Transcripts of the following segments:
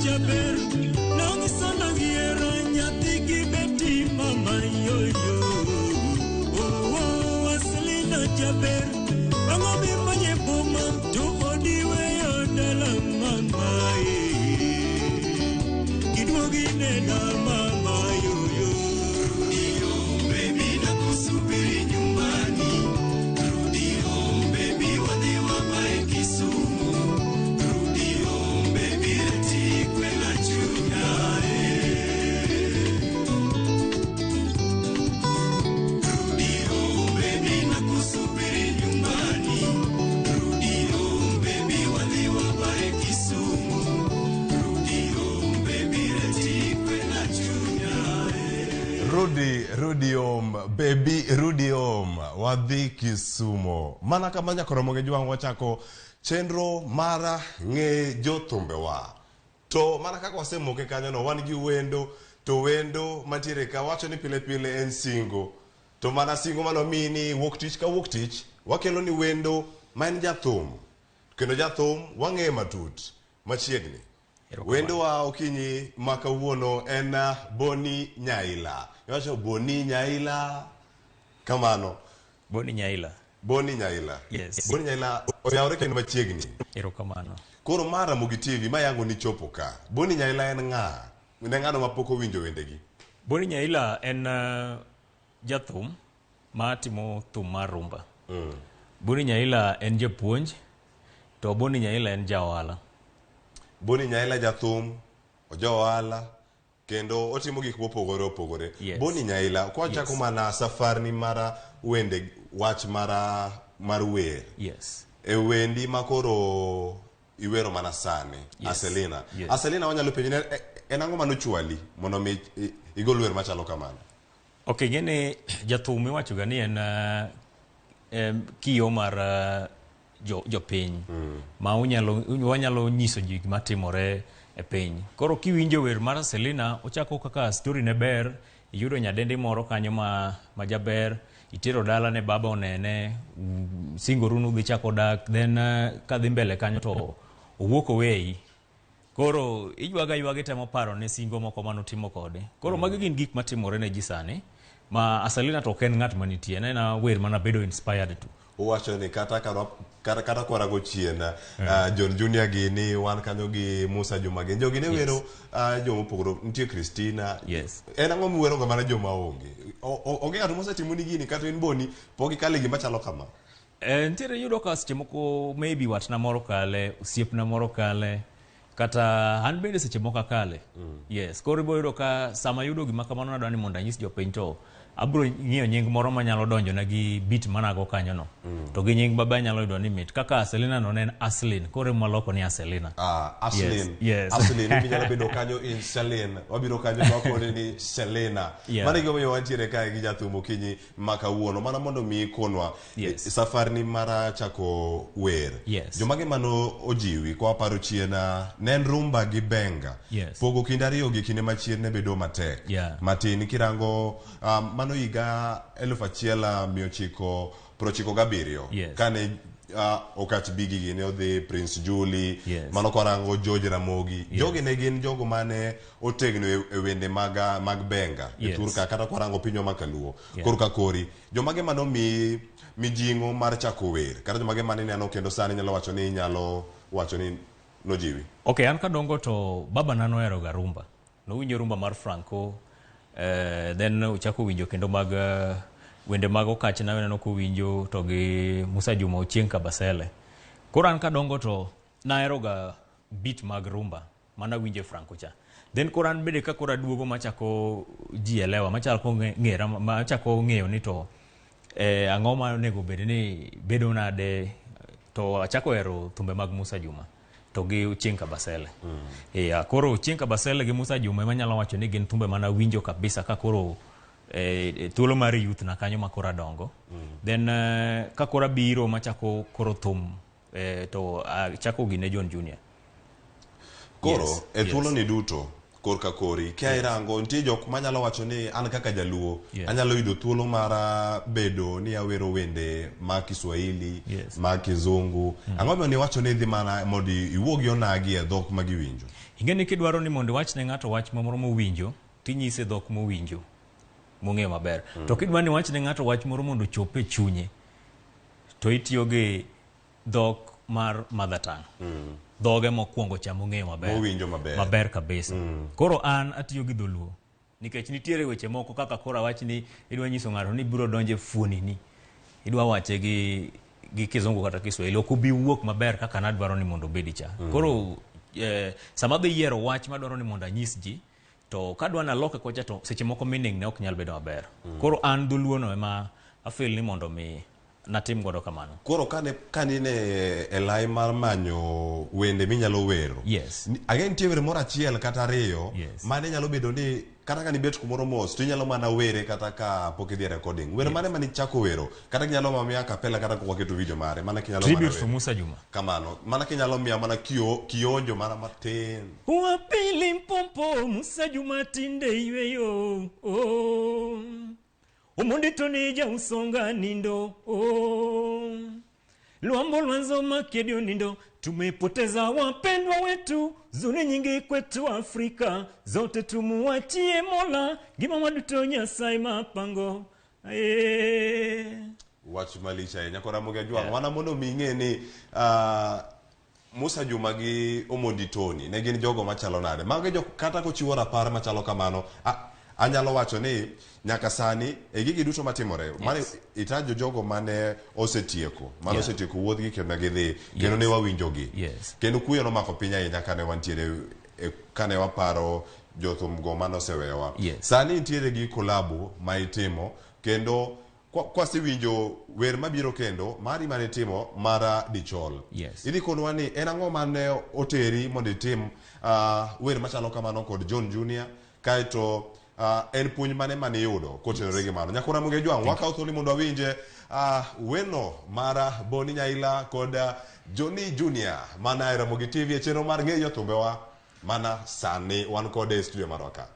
jaber nongi sana giero nyathigi beti mama yoyo oh Selina jaber bango bimanye boma to odiwe yodala mama kidwogi nena mama yoyo rudio baby nakusubiri nyumbani rudio baby wadiwa bae Kisumu rudio baby retikwe na chunae rudio baby nakusubiri nyumbani rudio baby wadiwa bae Kisumu rudio baby retikwe na chunae Rudiom, baby Rudiom, wadhi Kisumo. Mana kama nyakoromoge juang wachako chenro mara nge jothumbe wa. To mana kaka wasemoke kanyo no wan gi wendo, to wendo matire ka wacho ni pile pile en singo. To mana singo mano mini wuok tich ka wuok tich, wakelo ni wendo maen jathum. Kendo jathum wang'e matut, machiegni. Wendo wa okinyi maka uono en Bonny Nyaila. Yacho Bonny Nyaila kamano. Bonny Nyaila. Bonny Nyaila. Yes. Bonny Nyaila oyawre kendo machiegni. Erokamano. Koro mara Ramogi TV mayango ni chopo ka. Bonny Nyaila en ng'a? Ne ng'ano mapoko winjo wendegi. Bonny Nyaila en jathum matimo thum mar rumba. Bonny Nyaila en japuonj, to Bonny Nyaila en jaohala. Bonny Nyaila jathum, ojohala, kendo otimo gik mopogore opogore. Yes. Bonny Nyaila, kwa chako mana safarni mara wende wach mar wer. Yes. E wendi makoro iwero mana sani. Yes. Aselina. Yes. Aselina wanyalo penjine en ang'o mano chwali mondo mi igol wer machalo kamano. Okay, gene jathum iwacho ga ni en kiyo mar jopiny ma wanyalo nyiso ji gima timore e piny. Koro kiwinjo wer mar Selina ochako kaka story ne ber, iyudo nyadendi moro kanyo ma jaber, itero dala ne baba onene, singoru nudhi chako dak, then kadhi mbele kanyo to owuok away. Koro iywaga temo paro ne singo moko manotimo kode. Koro magi gin gik matimore ne ji sani, ma Selina to ken ng'at manitie, na wer mana bedo inspired to. Uwacho ni kata kwarago chien John Junior gini wan kanyo gi Musa Juma gini jogi ne wero jomo pogoro nitie Christina. Yes. En ang'o miwero ga mana joma onge onge ng'ato mosetimo ni gini kata en Bonny pok ikale gima chalo kama. Ntiere yudo ka seche moko maybe watna moro kale, osiepna moro kale, kata an bende seche moko kale. Yes. Koro ibo yudo ka sama yudo gima kamano nadwani mondo anyis jopiny to abro ng'iyo nying moro manyalo donjo na gi beat manago kanyo no. To gi nying baba nyalo yudo ni mit. Kaka Selina no nen Aslin, kore maloko ni Selina. Aslin. Yes. Aslin ni nyalo bedo kanyo in Selin. Wabiro kanyo wako ni Selina. Mane gomo yo wantiere kae gi jathum okinyi maka uono. Mana mondo mi konwa. Yes. Safari ni mara chako wer. Yes. Jomage mano ojiwi kwa paro chiena nen rumba gi benga. Yes. Pogo kindariyo gi kinde machien ne bedo matek. Yeah. Matini kirango mano higa 1997. Yes. Kane okach bigi gini odhi Prince Julie. Yes. Mano kwarango George Ramogi. Yes. Jogi ne gin jogo mane otegno e wende mag benga. Yes. Turka kata kwarango pinyo makaluo. Yeah. Korka kori. Jomage mano mijingo mar chako wer. Kata jomage mane neno kendo sani nyalo wacho ni nojiwi. Okay, an kadongo to baba nano ero ga rumba. No winjo rumba mar Franco. Then uchako winjo kendo mag wende mag okach na neno ko winjo to gi Musa Juma Ochieng Kabasele. Koro an kadongo to naero ga beat mag rumba mana winje Franco cha. Then koro an bede ka koro duogo machako ji elewa machako ng'era machako ng'eyo ni to ang'o ma nego bede ni bedo nade to achako ero thumbe mag Musa Juma to gi Ochieng Kabasele. Koro Ochieng Kabasele gi Musa Juma manyalo wacho ni gin thumbe mana winjo kabisa ka koro thuolo mar youth na kanyo makora dongo. Then kakora biro machako koro thum to chako gine John Junior. Koro Yes. thuolo ni duto korka kori kia irango nitie jok manyalo wacho ni an kaka jaluo anyalo yudo thuolo mara bedo ni awero wende ma Kiswahili ma Kizungu ang'o ni wacho ni dhi mana mondo iwuogi onagi e dhok ma giwinjo. Ingeni kidwaro ni mondo wach ne ng'ato wach moro mowinjo, tinyise dhok mowinjo, mong'eyo maber. To kidwaro ni wach ne ng'ato wach moro mondo chope chunye, to itiyo gi dhok mar mother tongue. Dhoge mokwongo cha mong'eyo maber. Mowinjo maber. Maber kabisa. Koro an atiyo gi dholuo. Nikech nitiere weche moko kaka kora wach ni idwa nyiso ng'ato ni biro donje fuoni ni. Idwa wache gi kizungu kata Kiswahili. Ok obi wuok maber kaka nadwaro ni mondo obedi cha. Koro sama be yiero wach madwaro ni mondo anyis ji, to kadwa na loke kocha to seche moko meaning ne ok nyal bedo maber. Koro an dholuo no ema afeel ni mondo mi natim godo kamano. Koro kanine e lai mar manyo wende minyalo wero. Yes. Again nitie were moro achiel kata ariyo. Yes. Mane nyalo bedo ni kata ka nibet kumoro mos to inyalo mana were kata ka pok idhi recording. Were mane mani chako wero kata kinyalo mamia kapela kata kwaketo video mare mana kinyalo mana. Tribute to Musa Juma. Kamano. Mana kinyalo mia mana kionjo mana matin. Wapili mpompo Musa Juma tinde yweyo. Umundi tonija usonga nindo. Luambo lwanzo makedio nindo. Tumepoteza wapendwa wetu, zuni nyingi kwetu Afrika, zote tumuachie Mola, gima maduto Nyasaye mapango. Wach malisha nyakora Ramogi Ajwang', wana mondo ming'e ni Musa Juma gi Omondi Tony ne gin jogo machalo nade. Mage jok kata kochiwo rapar machalo kamano, anyalo wacho ni nyaka sani e gigi duto matimore. Mane itajo jogo mane osetieko, mane osetieko wuodhgi kendo gidhi, kendo ne wawinjogi. Kendo kuyo no mako piny ahinya kane wantiere kane waparo jothumgo mane osewewa. Sani nitiere gi kolabo ma itimo, kendo kwasewinjo wer mabiro kendo mari mane timo mara dichol. Idhi konwa ni en ang'o mane oteri mondo itim wer machalo kamano kod John Junior, kaeto en puonj mane yudo kotenore gi mano. Nyakora Ramogi Ajwang', wakawo thuolo mondo awinje weno mara Bonny Nyaila kod Johnny Junior mana e Ramogi TV e chenro mar ng'eyo thumbewa mana sani wan kode e studio marwa ka.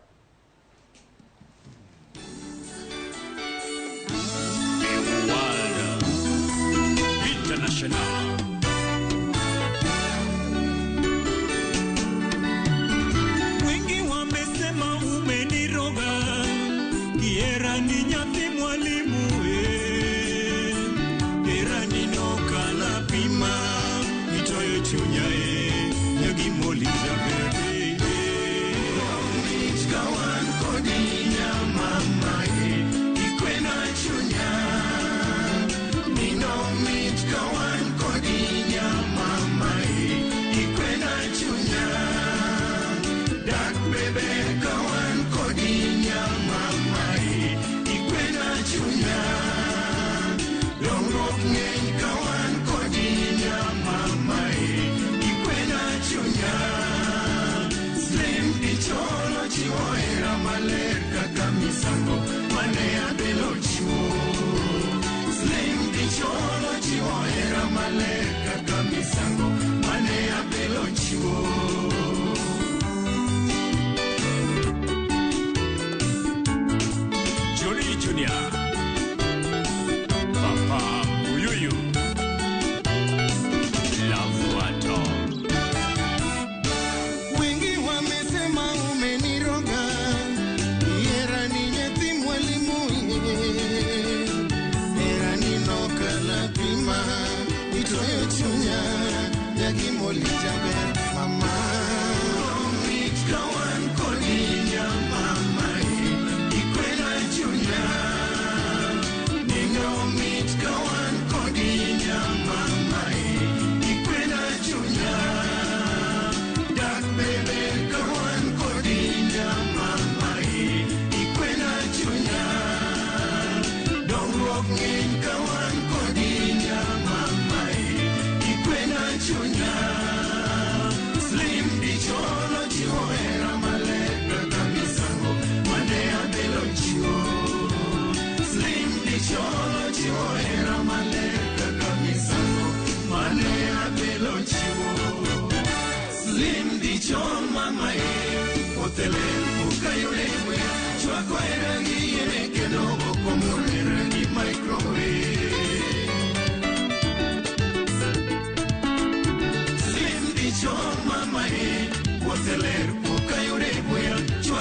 Slim dicho mama,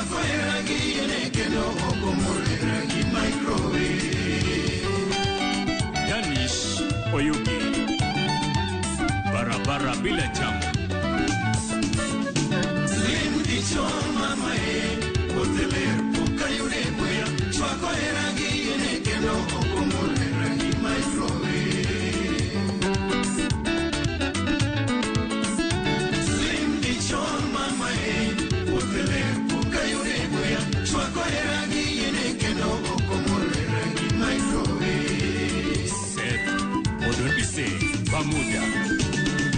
chwako e rangi yene kendo okomor e rangi microwave. Danish Oyugi Barabara bila jamu. Slim dichon mamae Oteler puka yune buya chwako e rangi yene kendo okomor e rangi microwave. Slim dichon mamae Oteler puka yune buya chwako e rangi yene kendo okomor e rangi microwave. Seth Odonbise Bamuda.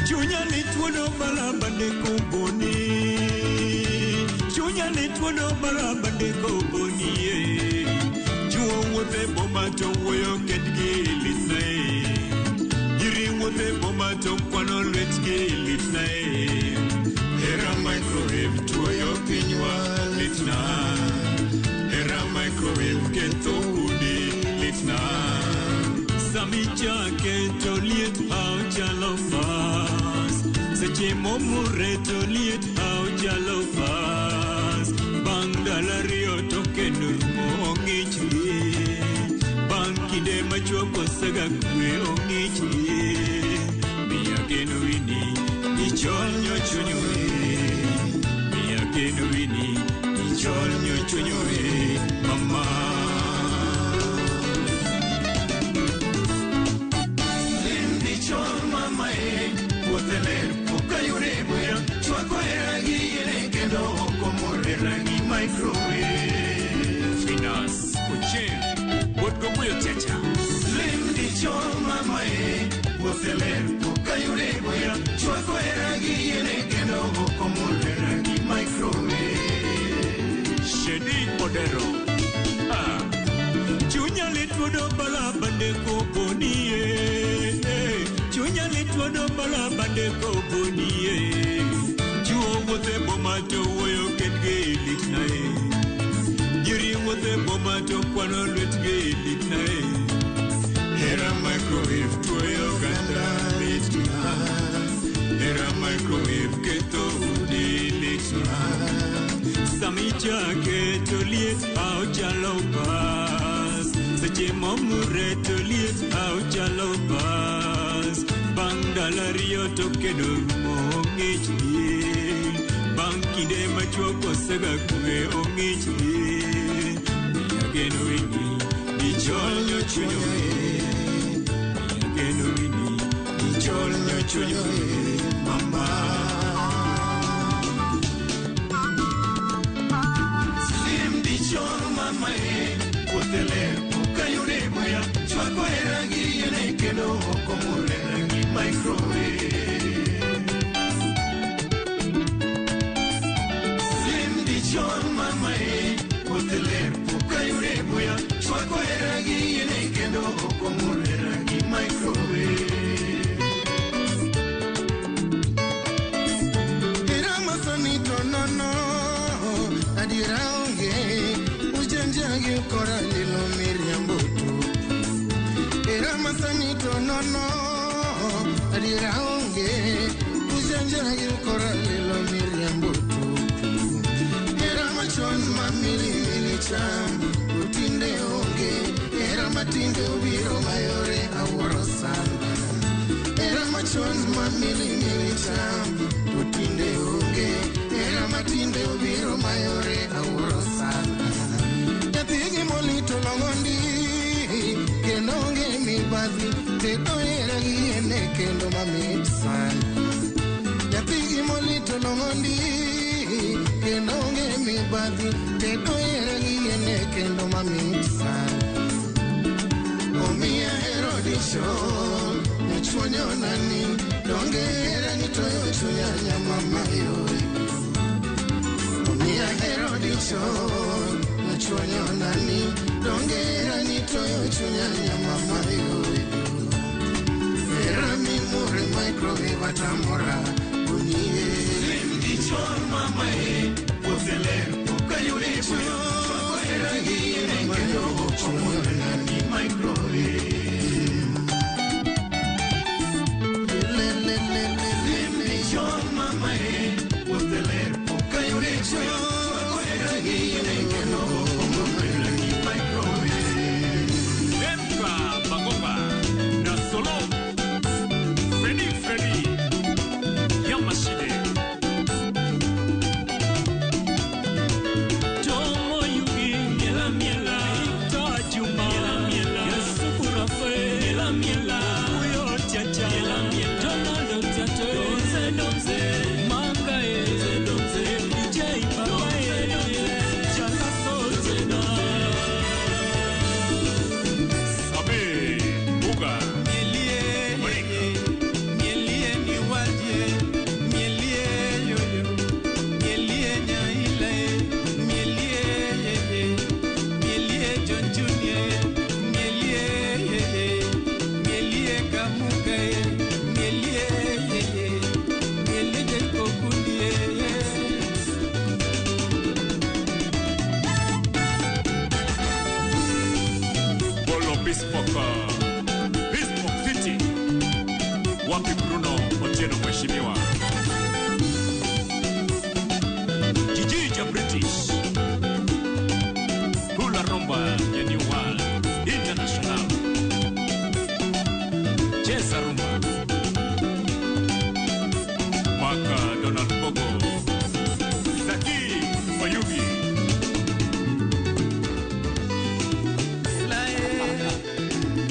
Chunya ni tuono balabande koboni. Chunya ni tuono balabande koboni. Chuo wote boma to woyo ketgi litnae. Yiri wote boma to kwano lwetgi litnae. Era microwave tuoyo pinywa litna. Era microwave keto udi litna. Sami chake to liet au chalo fas. Seche momure to liet au chalo fas. Bang dalario to kenur mo ongichie. Bang kide machuoko saga kwe ongichie. Mia geno wini ichol nyochunyoe. Mia geno wini ichol nyochunyoe. Mama Oteler puka yune buya chwako e rangi yene kendo okomor e rangi microwave. Finas Ochen Bodgo Buyo Chacha. Slim dichon mamae Oteler puka yune buya chwako e rangi yene kendo okomor e rangi microwave. Shedi Odero. Chunya litwodo balabande koboni. Chunya litwodo balabande koboni. Chuo wote boma to woyo ketge litnae. Yiri wote boma to kwano lwetge litnae. Era microwave tuoyo ganda litna. Era microwave keto udi litna. Sami chake to liet au chalo pas. Seche momure to liet au chalo pas. Bang dalario to kenur mo ongichie. Bang kide machuoko saga kwe ongichie. Mia geno wini ichol nyochunyoe. Mia geno wini ichol nyochunyoe. Mama Dichon mamae, Oteler puka yune buya chwako e rangi yene kendo okomor e rangi microwave. Slim dichon mamae, Oteler puka yune buya chwako e rangi yene kendo okomor e rangi microwave. Era masanito no adiraunge ujanjagi ukora lilo miriambutu. Era masanito no adiraunge ujanjagi ukora lilo miriambutu. Era machon mamili mili cham utinde onge. Era matinde ubiro mayore aworo sanda. Era machon mamili mili cham utinde onge. Era matinde ubiro mayore awuro sana. Yathigi molito longondi kendo onge mibadhi tedo era yene kendo mamit sana. Yathigi molito longondi kendo onge mibadhi tedo era yene kendo mamit sana. Omiya hero dishon nechonyo nani donge era nitoyo chunya nyama mayoe. Mia hero dichon Nachuanyo nani Dongera nitoyo chunya nyama mayo. Era mi mure microwave atamora Bunye Slim dichon mamae Oteler puka yule buyo Chwako era hiye Kendo okomor nani microwave. Slim dichon mamae Oteler puka yule buyo Chwako era hiye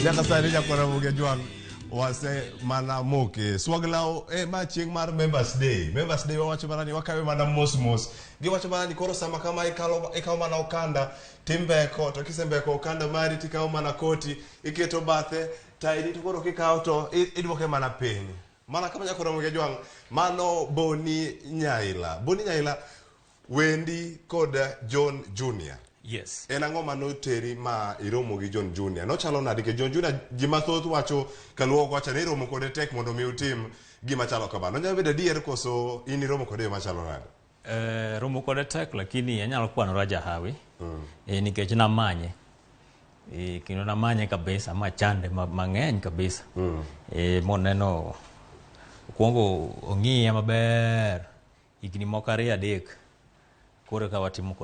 Nyaka sani nyako Ramogi Jwang wase mana moke swaglao ma chieng mar Members Day. Members Day wawacho mana ni wakawe mana mos. Giwacho mana ni koro sama kama ikaw mana okanda timbeko to kisembeko okanda mari tikaw mana koti iketo bathe taidi to koro kikaw to idwoke mana piny. Mana kama nyako Ramogi Jwang mano Bonny Nyaila. Bonny Nyaila wendi kod John Junior. Yes. En ang'o mano teri ma iromo gi John Junior? No chalo nade ke John Junior gima thoth wacho kaluwo wacho ni iromo kode tek mondo mi utim gima chalo kamano. Nyalo bedo adier koso in iromo kode machalo nade? Romo kode tek lakini anyalo kwano raja hawi. Nikech namanye. Kino namanye kabisa machande mang'eny kabisa. Moneno kuongo ong'iya maber. Higni moko 2-3 koro ka watimo